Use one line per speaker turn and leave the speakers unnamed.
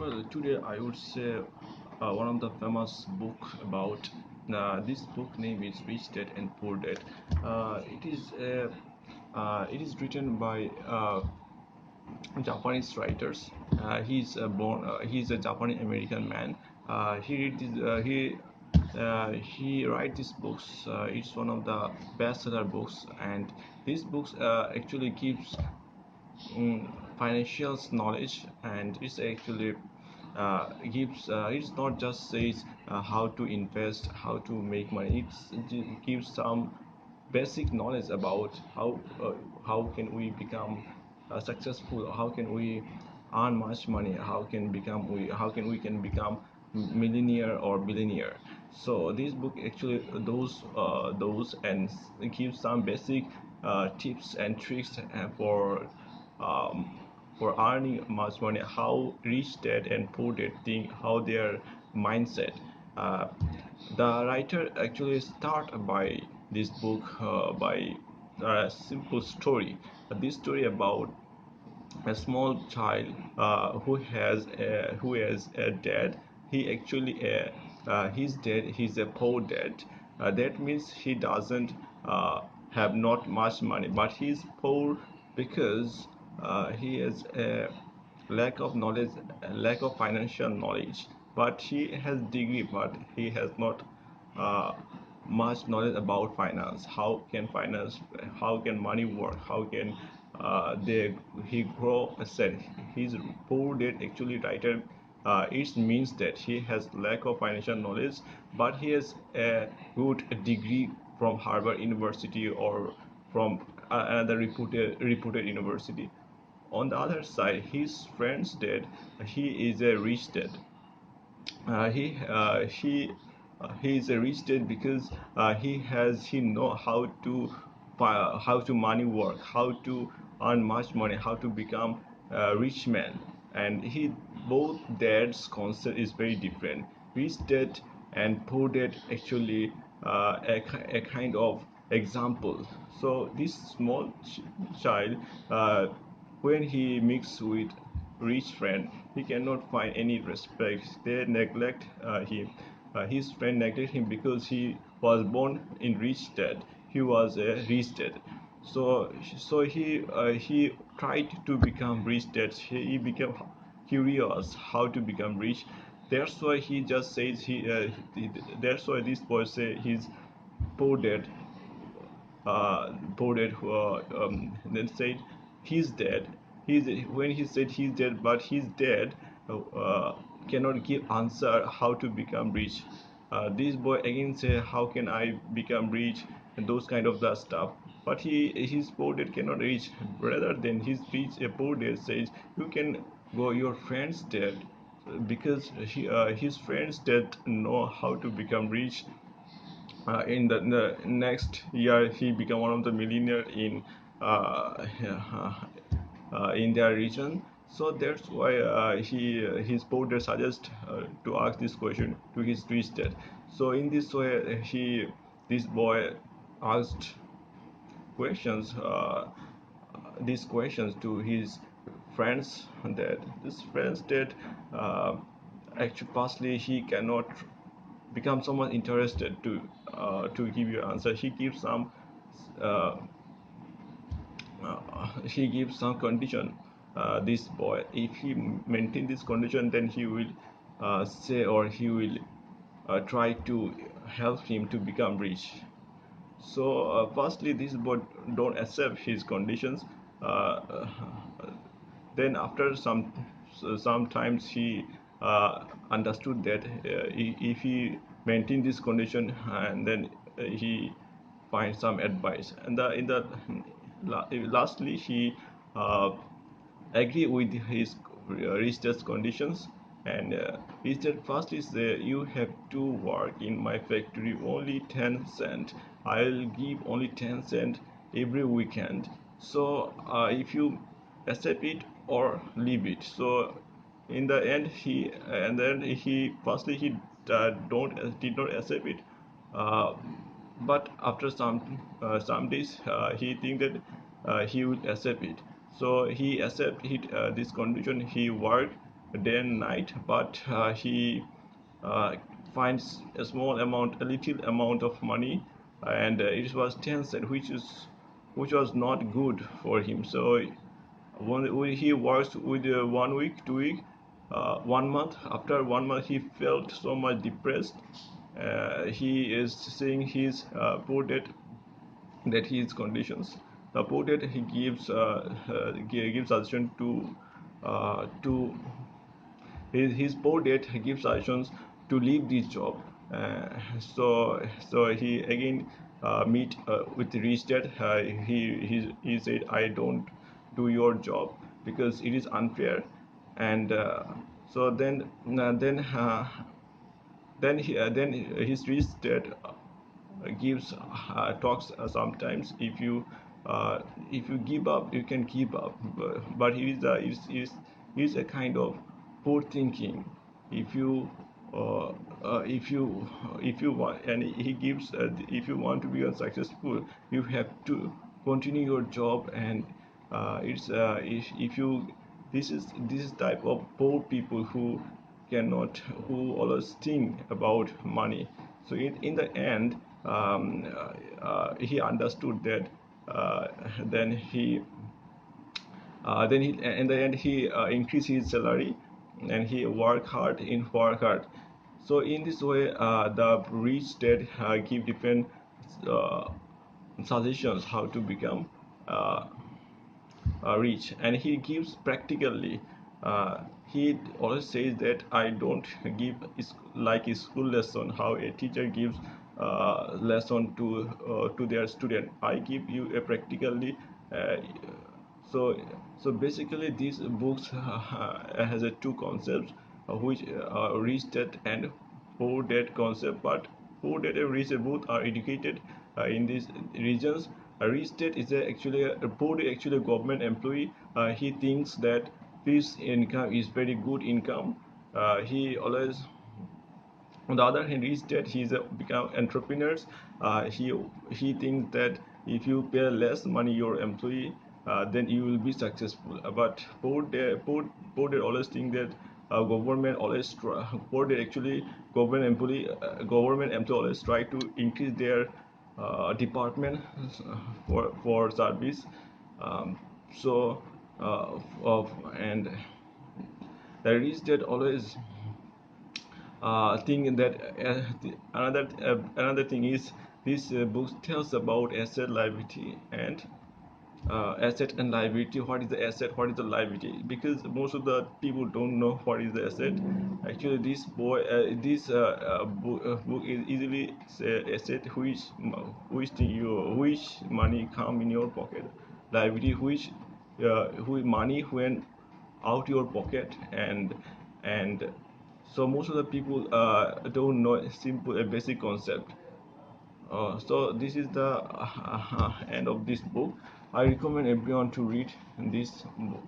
Well, today I would say one of the famous book about this book name is Rich Dad and Poor Dad. It is written by Japanese writers. He's a Japanese American man. He write these books. It's one of the bestseller books, and these books actually gives financial knowledge, and it's actually gives it's not just says how to invest, how to make money. It gives some basic knowledge about how can we become successful, how can we earn much money, how can we can become millionaire or billionaire. So this book actually those and gives some basic tips and tricks um, for earning much money, how rich dad and poor dad think, how their mindset. uh, the writer actually start by this book by a simple story. This story about a small child who has a dad. He actually his dad, he's a poor dad. That means he doesn't have not much money, but he's poor because he has a lack of knowledge, lack of financial knowledge. But he has degree, but he has not uh, much knowledge about finance. How can money work, how can they he grow asset. His poor dad actually writer, it means that he has lack of financial knowledge, but he has a good degree from Harvard University or from another reputed university. On the other side, his friend's dad, he is a rich dad. He is a rich dad because he know how to money work, how to earn much money, how to become a rich man. And he both dads concept is very different. Rich dad and poor dad actually a kind of example. So this small child, when he mix with rich friend, he cannot find any respect. They neglect him. His friend neglect him because he was born in rich dad. He was a rich dad. So he tried to become rich dad. He became curious how to become rich. That's why he just says that's why this boy say he's poor dad. Boarded then said he's dead. He's When he said he's dead, but he's dead, cannot give answer how to become rich. This boy again say how can I become rich, and those kind of the stuff. But his poor dad cannot reach. Rather than his rich a poor dad says you can go your friend's dad, because his friends that know how to become rich. In the next year he became one of the millionaire in their region. So that's why his porter suggest to ask this question to his twisted. So in this way this boy asked questions these questions to his friends, that this friends that uh, actually firstly he cannot become someone interested to give you answer. Uh, he gives some condition. This boy, if he maintain this condition, then he will say, or he will try to help him to become rich. So firstly this boy don't accept his conditions. uh, then after sometimes he understood that if he maintain this condition, and then he finds some advice, and lastly he uh, agree with his research conditions. And he said first is you have to work in my factory only 10 cent. I'll give only 10 cent every weekend. So if you accept it or leave it. So in the end he and then he firstly he don't did not accept it. uh, but after some days he think that he will accept it. So he accept it, this condition. He worked day and night, but he uh, finds a small amount, a little amount of money, and it was 10 cents, which was not good for him. So when he works with 1 week, 2 week, 1 month. After 1 month, he felt so much depressed. He is seeing his poor dad, that his conditions. The poor dad, he gives suggestion to his poor dad, he gives suggestions to leave this job. Uh, so he again meet with the rich dad. He said, I don't do your job because it is unfair. And so then his rich dad gives talks sometimes. If you give up, you can give up, but it is a kind of poor thinking. If you uh, if you want, and he gives, if you want to be unsuccessful, you have to continue your job. And if you this is type of poor people cannot who always think about money. So in the end, he understood that. uh, then he then he in the end he increased his salary, and he work hard. So in this way, the rich dad give different uh, suggestions how to become uh, rich, and he gives practically. He always says that I don't give like a school lesson, how a teacher gives lesson to their student. I give you a practically. uh, so so basically these books has a two concepts, which rich dad and poor dad concept. But poor dad and rich dad both are educated in these regions. A rich dad is actually a poor dad, actually a government employee. He thinks that his income is very good income. He always, on the other hand, is that he's a become entrepreneurs. He thinks that if you pay less money your employee, then you will be successful. But poor they always think that government always poor they actually government employee always try to increase their department for service. um, so of and the rich dad always thing that another thing is, this book tells about asset, liability, and asset and liability. What is the asset, what is the liability? Because most of the people don't know what is the asset. Actually this book is easily say asset, which money come in your pocket. Liability, which money when out your pocket. And so most of the people don't know a simple, a basic concept. So this is the end of this book. I recommend everyone to read this book.